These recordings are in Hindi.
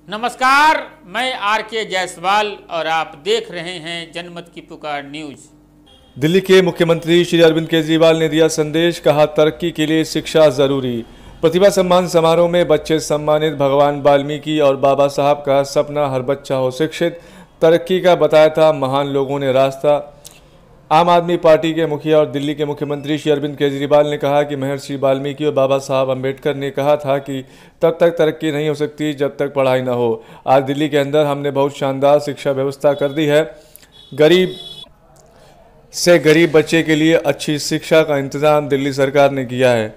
नमस्कार, मैं आर.के. जायसवाल और आप देख रहे हैं जनमत की पुकार न्यूज। दिल्ली के मुख्यमंत्री श्री अरविंद केजरीवाल ने दिया संदेश, कहा तरक्की के लिए शिक्षा जरूरी। प्रतिभा सम्मान समारोह में बच्चे सम्मानित। भगवान वाल्मीकि और बाबा साहब का सपना हर बच्चा हो शिक्षित, तरक्की का बताया था महान लोगों ने रास्ता। आम आदमी पार्टी के मुखिया और दिल्ली के मुख्यमंत्री श्री अरविंद केजरीवाल ने कहा कि महर्षि वाल्मीकि और बाबा साहब अम्बेडकर ने कहा था कि तब तक तरक्की नहीं हो सकती जब तक पढ़ाई न हो। आज दिल्ली के अंदर हमने बहुत शानदार शिक्षा व्यवस्था कर दी है। गरीब से गरीब बच्चे के लिए अच्छी शिक्षा का इंतजाम दिल्ली सरकार ने किया है।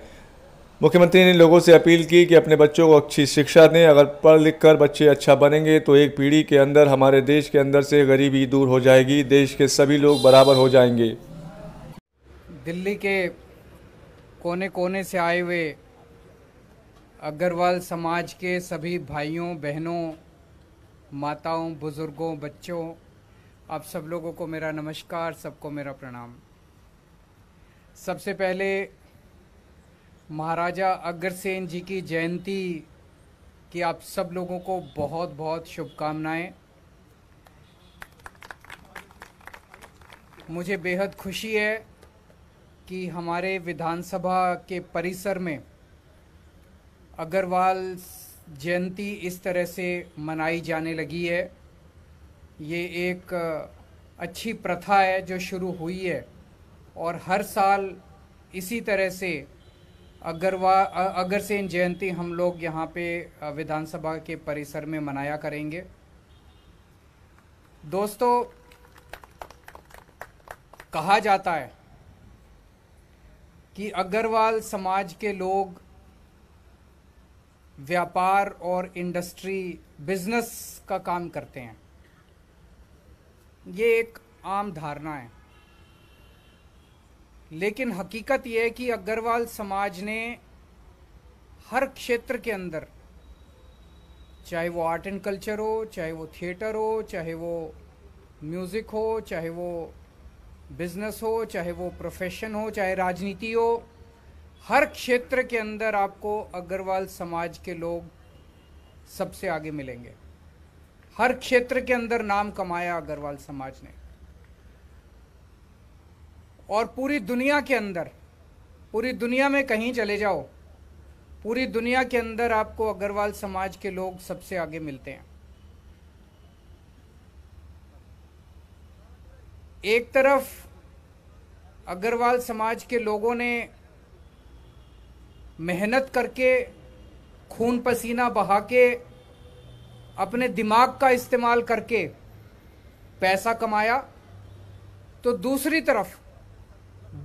मुख्यमंत्री ने लोगों से अपील की कि अपने बच्चों को अच्छी शिक्षा दें। अगर पढ़ लिख कर बच्चे अच्छा बनेंगे तो एक पीढ़ी के अंदर हमारे देश के अंदर से गरीबी दूर हो जाएगी, देश के सभी लोग बराबर हो जाएंगे। दिल्ली के कोने कोने से आए हुए अग्रवाल समाज के सभी भाइयों बहनों, माताओं, बुजुर्गों, बच्चों, आप सब लोगों को मेरा नमस्कार, सबको मेरा प्रणाम। सबसे पहले महाराजा अग्रसेन जी की जयंती की आप सब लोगों को बहुत बहुत शुभकामनाएं। मुझे बेहद खुशी है कि हमारे विधानसभा के परिसर में अग्रवाल जयंती इस तरह से मनाई जाने लगी है। ये एक अच्छी प्रथा है जो शुरू हुई है और हर साल इसी तरह से अग्रसेन जयंती हम लोग यहाँ पे विधानसभा के परिसर में मनाया करेंगे। दोस्तों, कहा जाता है कि अग्रवाल समाज के लोग व्यापार और इंडस्ट्री, बिजनेस का काम करते हैं। ये एक आम धारणा है, लेकिन हकीकत यह है कि अग्रवाल समाज ने हर क्षेत्र के अंदर, चाहे वो आर्ट एंड कल्चर हो, चाहे वो थिएटर हो, चाहे वो म्यूज़िक हो, चाहे वो बिजनेस हो, चाहे वो प्रोफेशन हो, चाहे राजनीति हो, हर क्षेत्र के अंदर आपको अग्रवाल समाज के लोग सबसे आगे मिलेंगे। हर क्षेत्र के अंदर नाम कमाया अग्रवाल समाज ने और पूरी दुनिया के अंदर, पूरी दुनिया में कहीं चले जाओ, पूरी दुनिया के अंदर आपको अग्रवाल समाज के लोग सबसे आगे मिलते हैं। एक तरफ अग्रवाल समाज के लोगों ने मेहनत करके, खून पसीना बहा के, अपने दिमाग का इस्तेमाल करके पैसा कमाया, तो दूसरी तरफ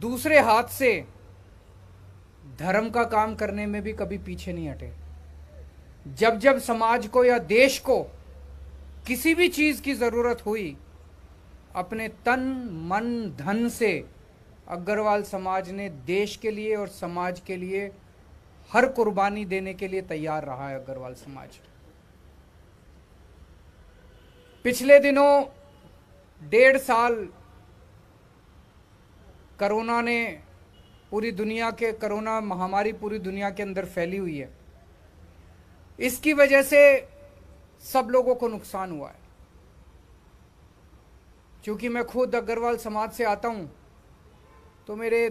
दूसरे हाथ से धर्म का काम करने में भी कभी पीछे नहीं हटे। जब जब समाज को या देश को किसी भी चीज की जरूरत हुई, अपने तन मन धन से अग्रवाल समाज ने देश के लिए और समाज के लिए हर कुर्बानी देने के लिए तैयार रहा है। अग्रवाल समाज पिछले दिनों 1.5 साल कोरोना ने कोरोना महामारी पूरी दुनिया के अंदर फैली हुई है। इसकी वजह से सब लोगों को नुकसान हुआ है। क्योंकि मैं खुद अग्रवाल समाज से आता हूं, तो मेरे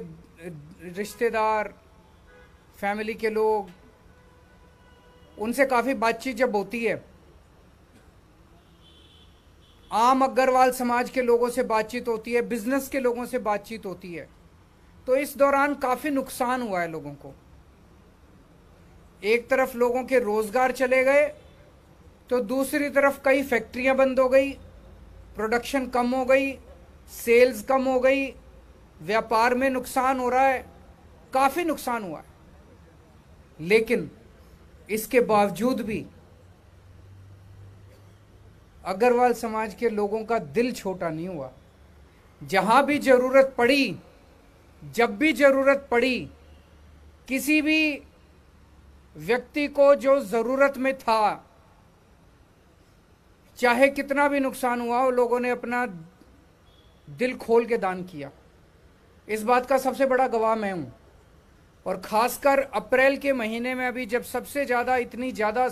रिश्तेदार, फैमिली के लोग, उनसे काफ़ी बातचीत जब होती है, आम अग्रवाल समाज के लोगों से बातचीत होती है, बिजनेस के लोगों से बातचीत होती है, तो इस दौरान काफ़ी नुकसान हुआ है लोगों को। एक तरफ लोगों के रोजगार चले गए, तो दूसरी तरफ कई फैक्ट्रियां बंद हो गई, प्रोडक्शन कम हो गई, सेल्स कम हो गई, व्यापार में नुकसान हो रहा है, काफ़ी नुकसान हुआ है। लेकिन इसके बावजूद भी अग्रवाल समाज के लोगों का दिल छोटा नहीं हुआ। जहां भी जरूरत पड़ी, जब भी जरूरत पड़ी, किसी भी व्यक्ति को जो जरूरत में था, चाहे कितना भी नुकसान हुआ, वो लोगों ने अपना दिल खोल के दान किया। इस बात का सबसे बड़ा गवाह मैं हूं। और खासकर अप्रैल के महीने में, अभी जब सबसे ज़्यादा, इतनी ज़्यादा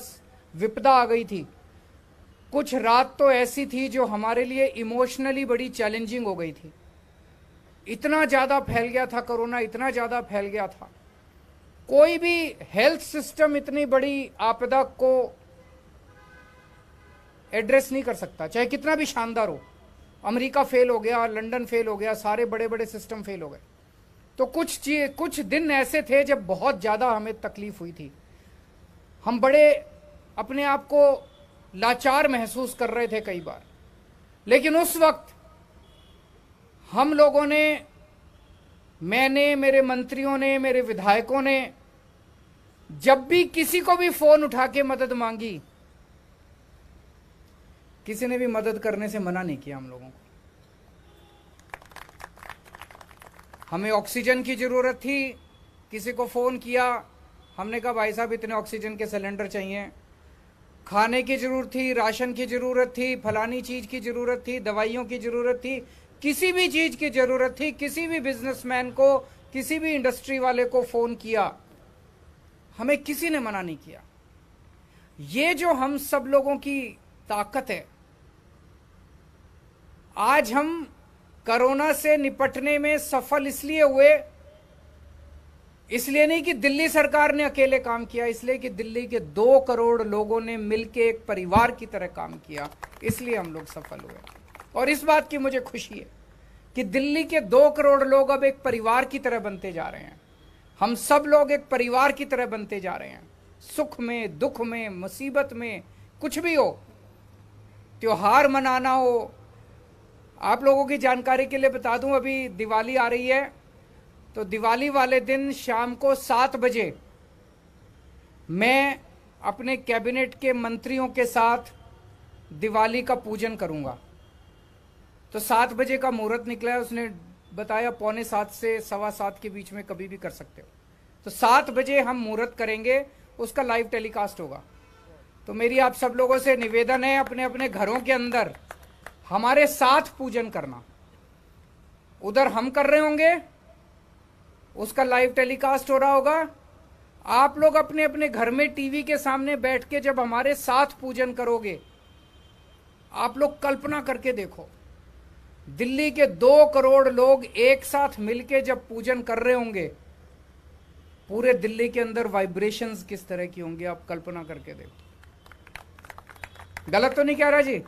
विपदा आ गई थी, कुछ रात तो ऐसी थी जो हमारे लिए इमोशनली बड़ी चैलेंजिंग हो गई थी। इतना ज़्यादा फैल गया था कोरोना, इतना ज़्यादा फैल गया था, कोई भी हेल्थ सिस्टम इतनी बड़ी आपदा को एड्रेस नहीं कर सकता, चाहे कितना भी शानदार हो। अमेरिका फेल हो गया, लंदन फेल हो गया, सारे बड़े बड़े सिस्टम फेल हो गए। तो कुछ दिन ऐसे थे जब बहुत ज़्यादा हमें तकलीफ हुई थी। हम बड़े अपने आप को लाचार महसूस कर रहे थे कई बार। लेकिन उस वक्त हम लोगों ने, मैंने, मेरे मंत्रियों ने, मेरे विधायकों ने जब भी किसी को भी फोन उठा के मदद मांगी, किसी ने भी मदद करने से मना नहीं किया हम लोगों को। हमें ऑक्सीजन की जरूरत थी, किसी को फोन किया, हमने कहा भाई साहब इतने ऑक्सीजन के सिलेंडर चाहिए। खाने की जरूरत थी, राशन की जरूरत थी, फलानी चीज की जरूरत थी, दवाइयों की जरूरत थी, किसी भी चीज की जरूरत थी, किसी भी बिजनेसमैन को, किसी भी इंडस्ट्री वाले को फोन किया, हमें किसी ने मना नहीं किया। ये जो हम सब लोगों की ताकत है, आज हम कोरोना से निपटने में सफल इसलिए हुए, इसलिए नहीं कि दिल्ली सरकार ने अकेले काम किया, इसलिए कि दिल्ली के 2 करोड़ लोगों ने मिलकर एक परिवार की तरह काम किया, इसलिए हम लोग सफल हुए। और इस बात की मुझे खुशी है कि दिल्ली के 2 करोड़ लोग अब एक परिवार की तरह बनते जा रहे हैं। हम सब लोग एक परिवार की तरह बनते जा रहे हैं, सुख में, दुख में, मुसीबत में, कुछ भी हो, त्योहार मनाना हो। आप लोगों की जानकारी के लिए बता दूं, अभी दिवाली आ रही है, तो दिवाली वाले दिन शाम को 7 बजे मैं अपने कैबिनेट के मंत्रियों के साथ दिवाली का पूजन करूंगा। तो 7 बजे का मुहूर्त निकला है, उसने बताया 6:45 से 7:15 के बीच में कभी भी कर सकते हो। तो 7 बजे हम मुहूर्त करेंगे, उसका लाइव टेलीकास्ट होगा। तो मेरी आप सब लोगों से निवेदन है, अपने अपने घरों के अंदर हमारे साथ पूजन करना। उधर हम कर रहे होंगे, उसका लाइव टेलीकास्ट हो रहा होगा। आप लोग अपने अपने घर में टीवी के सामने बैठ के जब हमारे साथ पूजन करोगे, आप लोग कल्पना करके देखो, दिल्ली के 2 करोड़ लोग एक साथ मिलके जब पूजन कर रहे होंगे, पूरे दिल्ली के अंदर वाइब्रेशंस किस तरह की होंगी, आप कल्पना करके देखो। गलत तो नहीं कह रहा जी?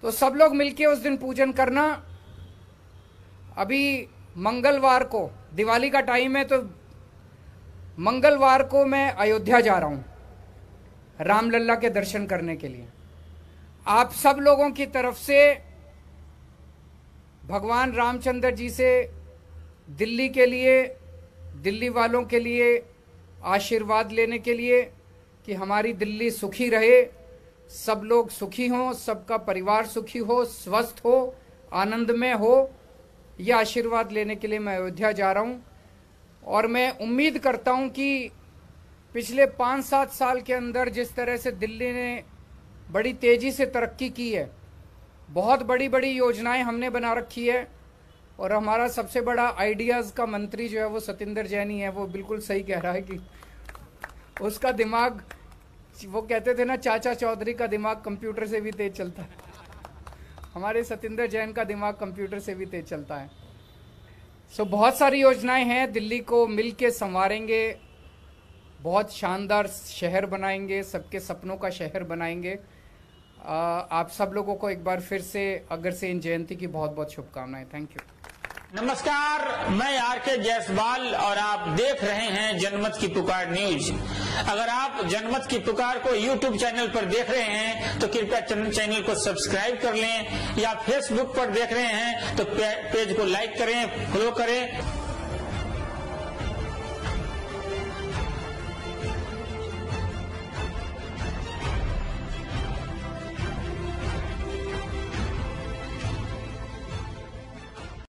तो सब लोग मिलके उस दिन पूजन करना। अभी मंगलवार को दिवाली का टाइम है, तो मंगलवार को मैं अयोध्या जा रहा हूं रामलला के दर्शन करने के लिए। आप सब लोगों की तरफ से भगवान रामचंद्र जी से दिल्ली के लिए, दिल्ली वालों के लिए आशीर्वाद लेने के लिए कि हमारी दिल्ली सुखी रहे, सब लोग सुखी हों, सबका परिवार सुखी हो, स्वस्थ हो, आनंदमय हो, यह आशीर्वाद लेने के लिए मैं अयोध्या जा रहा हूं। और मैं उम्मीद करता हूं कि पिछले 5-7 साल के अंदर जिस तरह से दिल्ली ने बड़ी तेजी से तरक्की की है, बहुत बड़ी बड़ी योजनाएं हमने बना रखी है, और हमारा सबसे बड़ा आइडियाज़ का मंत्री जो है वो सतिंदर जैन ही है। वो बिल्कुल सही कह रहा है कि उसका दिमाग, वो कहते थे ना चाचा चौधरी का दिमाग कंप्यूटर से भी तेज चलता है, हमारे सतिंदर जैन का दिमाग कंप्यूटर से भी तेज चलता है। सो बहुत सारी योजनाएं हैं, दिल्ली को मिल के संवारेंगे, बहुत शानदार शहर बनाएंगे, सबके सपनों का शहर बनाएंगे। आप सब लोगों को एक बार फिर से अग्रसेन जयंती की बहुत बहुत शुभकामनाएं। Thank you. नमस्कार, मैं आरके जायसवाल और आप देख रहे हैं जनमत की पुकार न्यूज। अगर आप जनमत की पुकार को यूट्यूब चैनल पर देख रहे हैं तो कृपया चैनल को सब्सक्राइब कर लें, या फेसबुक पर देख रहे हैं तो पेज को लाइक करें, फॉलो करें।